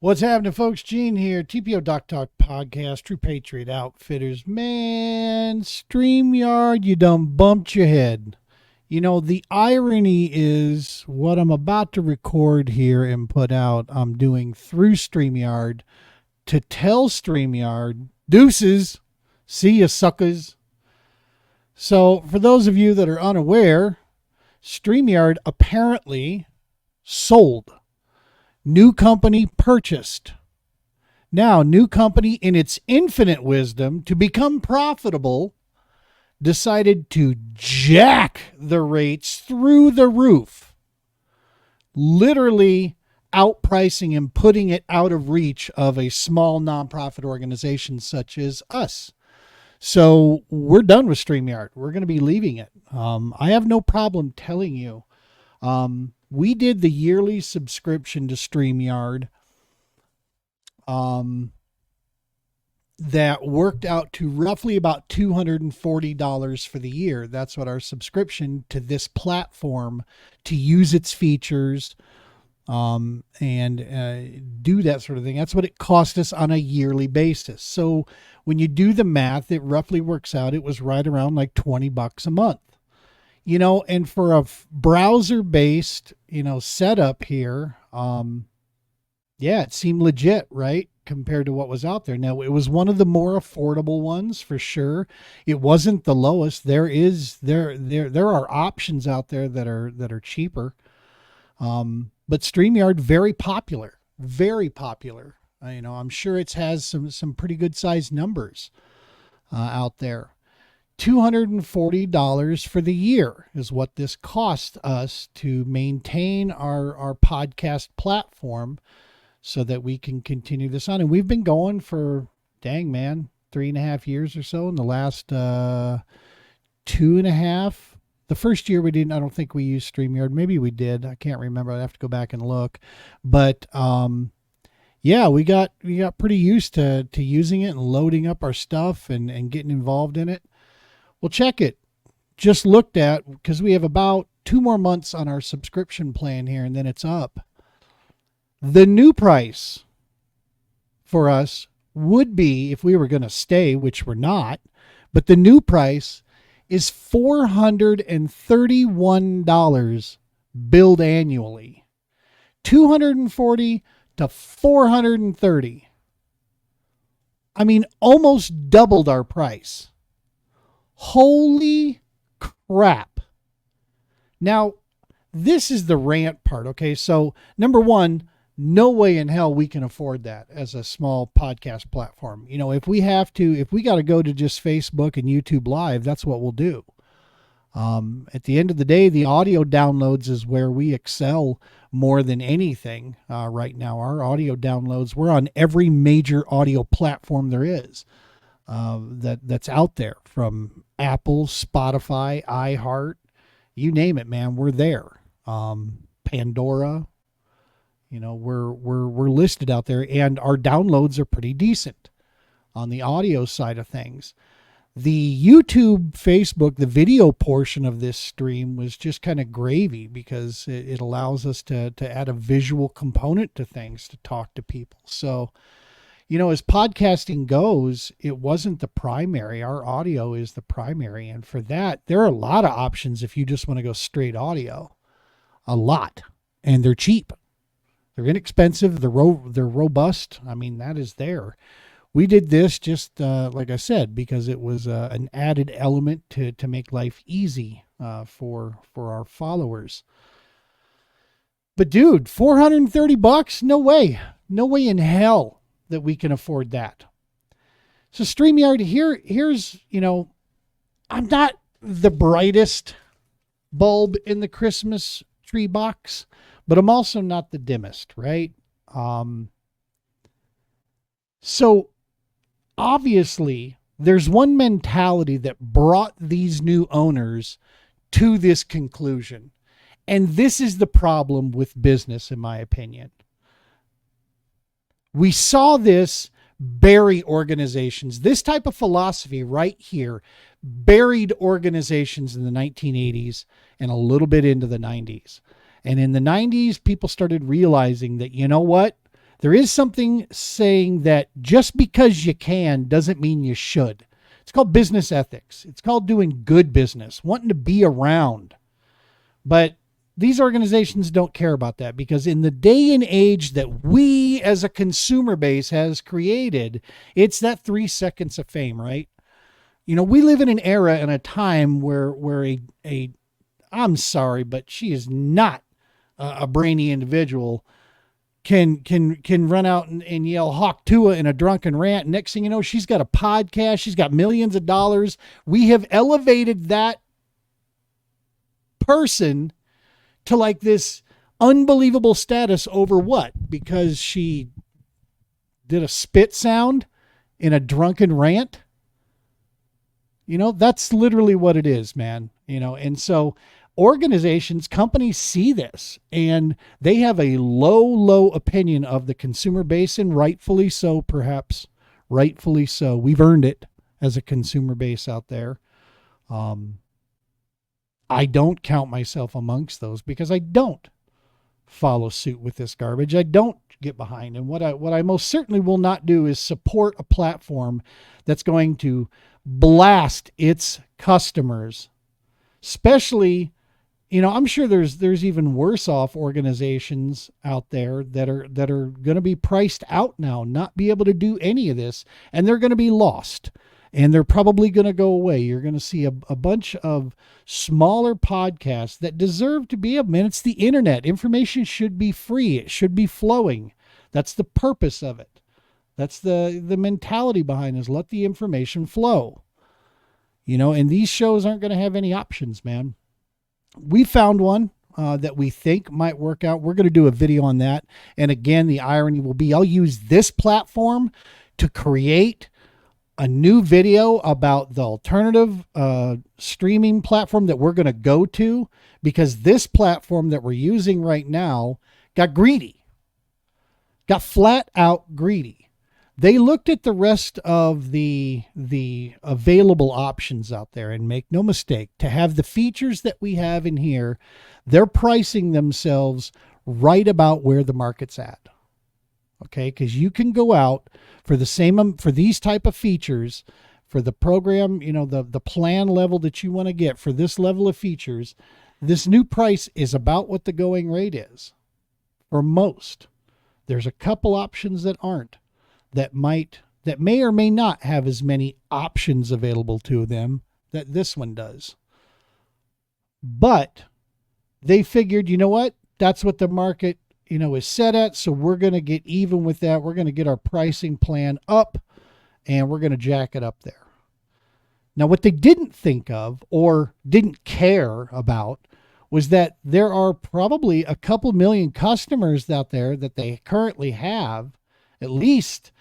What's happening, folks? Gene here, TPO Doc Talk Podcast, True Patriot Outfitters. Man, Streamyard, you done bumped your head. You know, the irony is what I'm about to record here and put out, I'm doing through Streamyard to tell Streamyard, deuces, see ya suckers. So, for those of you that are unaware, Streamyard apparently sold. New company purchased. Now, new company, in its infinite wisdom, to become profitable, decided to jack the rates through the roof, literally outpricing and putting it out of reach of a small nonprofit organization such as us. So we're done with StreamYard. We're going to be leaving it. I have no problem telling you. We did the yearly subscription to StreamYard that worked out to roughly about $240 for the year. That's what our subscription to this platform to use its features and do that sort of thing. That's what it cost us on a yearly basis. So when you do the math, it roughly works out. It was right around like $20 a month. You know, and for a browser-based, setup here, it seemed legit, right? Compared to what was out there. Now, it was one of the more affordable ones for sure. It wasn't the lowest. There are options out there that are cheaper. But StreamYard, very popular, very popular. I'm sure it has some pretty good sized numbers out there. $240 for the year is what this cost us to maintain our podcast platform so that we can continue this on. And we've been going for, 3.5 years or so. In the last 2.5. The first year we didn't, I don't think we used StreamYard. Maybe we did. I can't remember. I'd have to go back and look. But we got pretty used to using it and loading up our stuff and getting involved in it. Well, check it. Just looked at, because we have about 2 more months on our subscription plan here, and then it's up. The new price for us would be, if we were going to stay, which we're not, but the new price is $431 billed annually. $240 to $430. I mean, almost doubled our price. Holy crap. Now, this is the rant part, okay? So, number one, no way in hell we can afford that as a small podcast platform. If we got to go to just Facebook and YouTube Live, that's what we'll do. At the end of the day, the audio downloads is where we excel more than anything right now. Our audio downloads, we're on every major audio platform there is. That's out there, from Apple, Spotify, iHeart, you name it, man. We're there. Pandora, we're listed out there, and our downloads are pretty decent on the audio side of things. The YouTube, Facebook, the video portion of this stream was just kind of gravy because it allows us to add a visual component to things, to talk to people. So, as podcasting goes, it wasn't the primary. Our audio is the primary. And for that, there are a lot of options if you just want to go straight audio. A lot. And they're cheap. They're inexpensive. They're robust. I mean, that is there. We did this just, like I said, because it was an added element to make life easy for our followers. But dude, $430? No way. No way in hell that we can afford that. So StreamYard, here's, I'm not the brightest bulb in the Christmas tree box, but I'm also not the dimmest, right? So obviously there's one mentality that brought these new owners to this conclusion. And this is the problem with business, in my opinion. We saw this bury organizations. This type of philosophy right here buried organizations in the 1980s and a little bit into the 90s. And in the 90s, people started realizing that, you know what? There is something saying that just because you can doesn't mean you should. It's called business ethics. It's called doing good business, wanting to be around. But these organizations don't care about that, because in the day and age that we as a consumer base has created, it's that 3 seconds of fame, right? We live in an era and a time where a I'm sorry, but she is not a brainy individual, can run out and yell Hawk Tua in a drunken rant. Next thing you know, she's got a podcast. She's got millions of dollars. We have elevated that person to like this unbelievable status over what? Because she did a spit sound in a drunken rant? That's literally what it is, man. And so organizations, companies see this, and they have a low opinion of the consumer base, and rightfully so, perhaps. Rightfully so. We've earned it as a consumer base out there. I don't count myself amongst those because I don't follow suit with this garbage. I don't get behind. And what I most certainly will not do is support a platform that's going to blast its customers, especially, I'm sure there's even worse off organizations out there that are going to be priced out now, not be able to do any of this, and they're going to be lost. And they're probably going to go away. You're going to see a bunch of smaller podcasts that deserve to be up. Man, it's the internet. Information should be free. It should be flowing. That's the purpose of it. That's the mentality behind it, is let the information flow. And these shows aren't going to have any options, man. We found one that we think might work out. We're going to do a video on that. And again, the irony will be I'll use this platform to create a new video about the alternative streaming platform that we're going to go to, because this platform that we're using right now got greedy, got flat out greedy. They looked at the rest of the available options out there, and make no mistake, to have the features that we have in here, they're pricing themselves right about where the market's at. Okay, because you can go out for the same, for these type of features, for the program, the plan level that you want to get for this level of features, this new price is about what the going rate is for most. There's a couple options that aren't, that may or may not have as many options available to them that this one does. But they figured, you know what? That's what the market is set at. So we're going to get even with that. We're going to get our pricing plan up, and we're going to jack it up there. Now, what they didn't think of or didn't care about was that there are probably a couple million customers out there that they currently have, at least,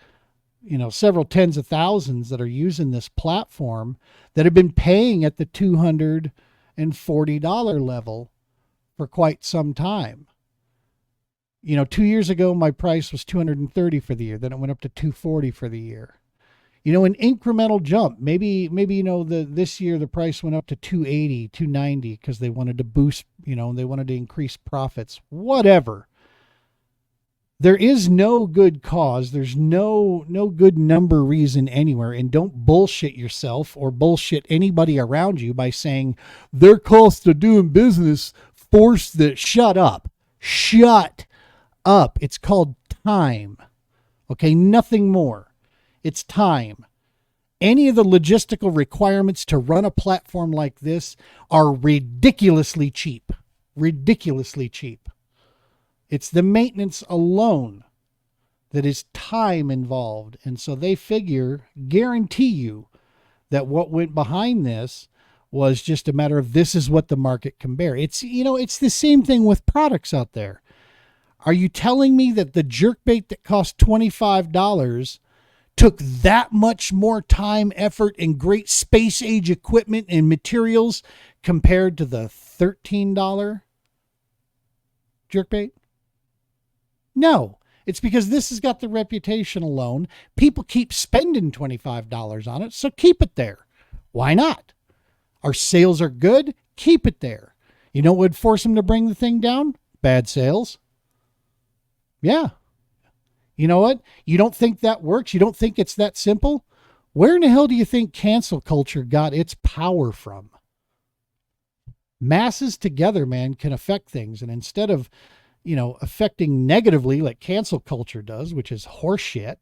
several tens of thousands that are using this platform, that have been paying at the $240 level for quite some time. 2 years ago, my price was $230 for the year. Then it went up to $240 for the year. An incremental jump. Maybe this year the price went up to $280, $290 because they wanted to boost, they wanted to increase profits. Whatever. There is no good cause. There's no good number reason anywhere. And don't bullshit yourself or bullshit anybody around you by saying their cost of doing business forced that. Shut up. Shut up. It's called time. Okay, nothing more. It's time. Any of the logistical requirements to run a platform like this are ridiculously cheap. Ridiculously cheap. It's the maintenance alone that is time involved. And so they guarantee you that what went behind this was just a matter of this is what the market can bear. It's the same thing with products out there. Are you telling me that the jerkbait that cost $25 took that much more time, effort, and great space age equipment and materials compared to the $13 jerkbait? No, it's because this has got the reputation alone. People keep spending $25 on it, so keep it there. Why not? Our sales are good, keep it there. You know what would force them to bring the thing down? Bad sales. Yeah. You know what? You don't think that works? You don't think it's that simple? Where in the hell do you think cancel culture got its power from? Masses together, man, can affect things. And instead of, affecting negatively like cancel culture does, which is horseshit,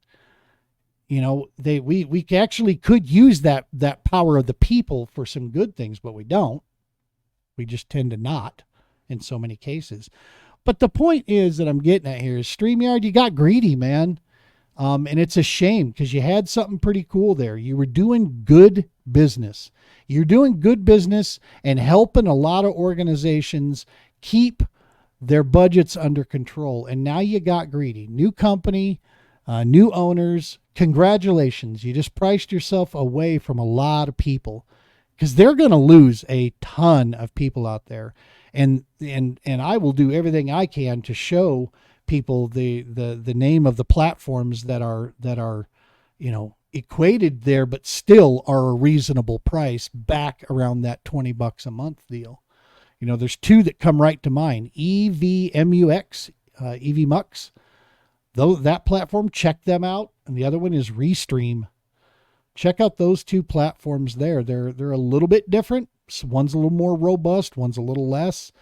we actually could use that power of the people for some good things, but we don't. We just tend to not in so many cases. But the point is that I'm getting at here is StreamYard, you got greedy, man. And it's a shame because you had something pretty cool there. You were doing good business. You're doing good business and helping a lot of organizations keep their budgets under control. And now you got greedy. New company, new owners. Congratulations. You just priced yourself away from a lot of people because they're going to lose a ton of people out there. And I will do everything I can to show people the name of the platforms that are equated there, but still are a reasonable price back around that $20 a month deal. There's two that come right to mind. EVMUX, EVMUX, though that platform, check them out. And the other one is Restream. Check out those two platforms there. They're a little bit different. One's a little more robust, one's a little less.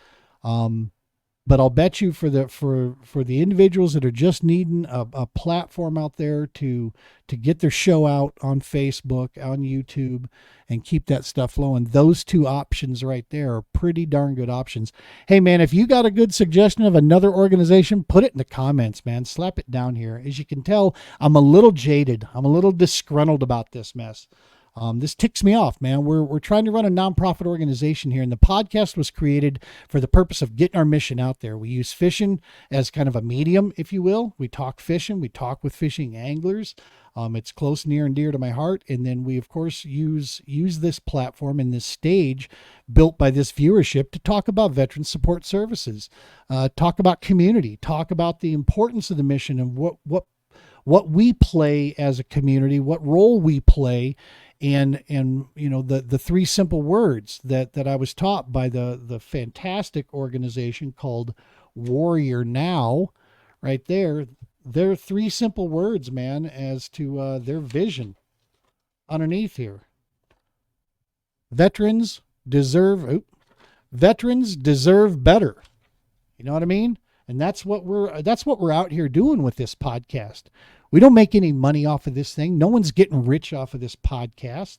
But I'll bet you for the individuals that are just needing a platform out there to get their show out on Facebook, on YouTube, and keep that stuff flowing, those two options right there are pretty darn good options. Hey, man, if you got a good suggestion of another organization, put it in the comments, man. Slap it down here. As you can tell, I'm a little jaded. I'm a little disgruntled about this mess. This ticks me off, man. We're trying to run a nonprofit organization here, and the podcast was created for the purpose of getting our mission out there. We use fishing as kind of a medium, if you will. We talk fishing. We talk with fishing anglers. It's close, near, and dear to my heart. And then we, of course, use this platform and this stage built by this viewership to talk about veteran support services, talk about community, talk about the importance of the mission and what we play as a community, what role we play. And the three simple words that I was taught by the fantastic organization called Warrior Now, right there. They're three simple words, man, as to their vision underneath here. Veterans deserve better. You know what I mean? And that's what we're out here doing with this podcast. We don't make any money off of this thing. No one's getting rich off of this podcast.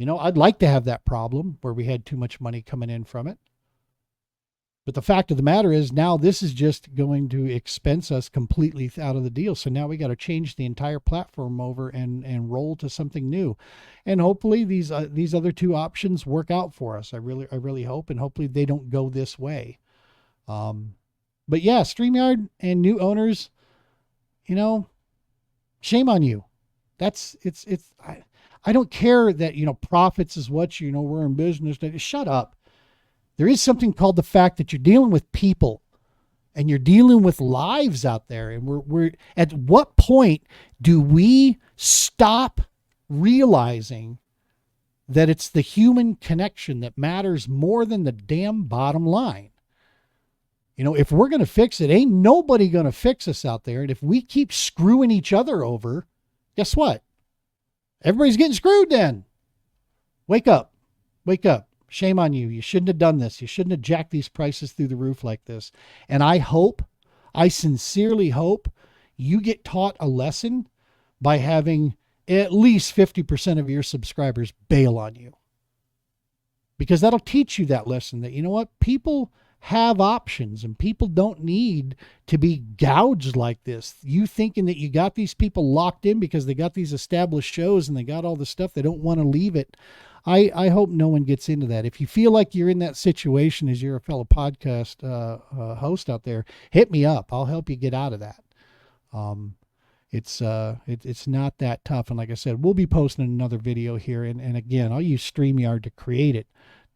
I'd like to have that problem where we had too much money coming in from it. But the fact of the matter is now this is just going to expense us completely out of the deal. So now we got to change the entire platform over and roll to something new. And hopefully these other two options work out for us. I really hope, and hopefully they don't go this way. But yeah, StreamYard and new owners, shame on you. I don't care that, profits is what, we're in business. Shut up. There is something called the fact that you're dealing with people and you're dealing with lives out there. And we're at what point do we stop realizing that it's the human connection that matters more than the damn bottom line? If we're going to fix it, ain't nobody going to fix us out there. And if we keep screwing each other over, guess what? Everybody's getting screwed then. Wake up. Wake up. Shame on you. You shouldn't have done this. You shouldn't have jacked these prices through the roof like this. And I sincerely hope you get taught a lesson by having at least 50% of your subscribers bail on you. Because that'll teach you that lesson that, people have options and people don't need to be gouged like this. You thinking that you got these people locked in because they got these established shows and they got all the stuff, they don't want to leave it. I hope no one gets into that. If you feel like you're in that situation as you're a fellow podcast host out there, hit me up. I'll help you get out of that. It's not that tough. And like I said, we'll be posting another video here. And again, I'll use StreamYard to create it,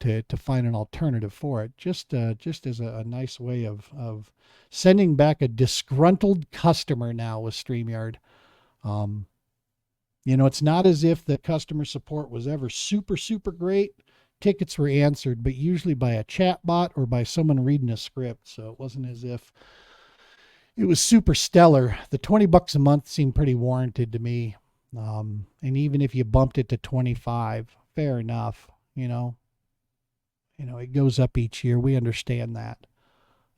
to find an alternative for it, just as a nice way of sending back a disgruntled customer now with StreamYard. It's not as if the customer support was ever super, super great. Tickets were answered, but usually by a chat bot or by someone reading a script. So it wasn't as if, it was super stellar. The $20 a month seemed pretty warranted to me. And even if you bumped it to 25, fair enough. It goes up each year. We understand that.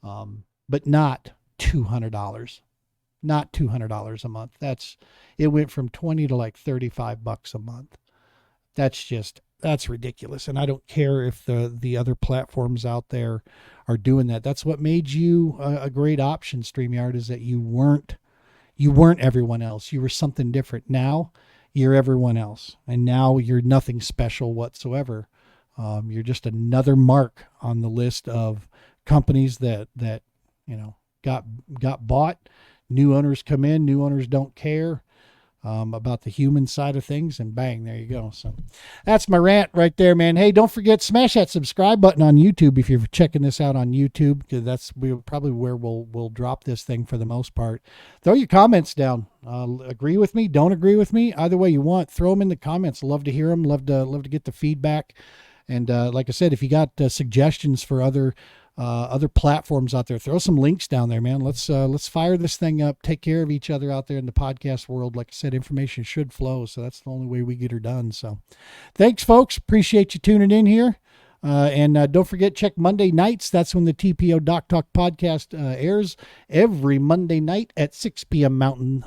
But not $200, not $200 a month. It went from 20 to like $35 a month. That's ridiculous. And I don't care if the other platforms out there are doing that. That's what made you a great option, StreamYard, is that you weren't everyone else. You were something different. Now you're everyone else. And now you're nothing special whatsoever. You're just another mark on the list of companies that got bought. New owners come in, new owners don't care about the human side of things, and bang, there you go. So that's my rant right there, man. Hey, don't forget, smash that subscribe button on YouTube if you're checking this out on YouTube, because that's probably where we'll drop this thing for the most part. Throw your comments down. Agree with me, don't agree with me, either way you want. Throw them in the comments. Love to hear them. Love to get the feedback. And like I said, if you got suggestions for other platforms out there, throw some links down there, man. Let's fire this thing up. Take care of each other out there in the podcast world. Like I said, information should flow, so that's the only way we get her done. So thanks, folks. Appreciate you tuning in here. And don't forget, check Monday nights. That's when the TPO Doc Talk podcast airs every Monday night at 6 p.m. Mountain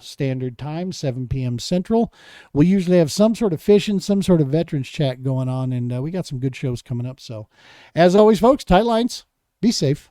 Standard Time, 7 p.m. Central. We usually have some sort of fishing, some sort of veterans chat going on, and we got some good shows coming up. So as always, folks, tight lines. Be safe.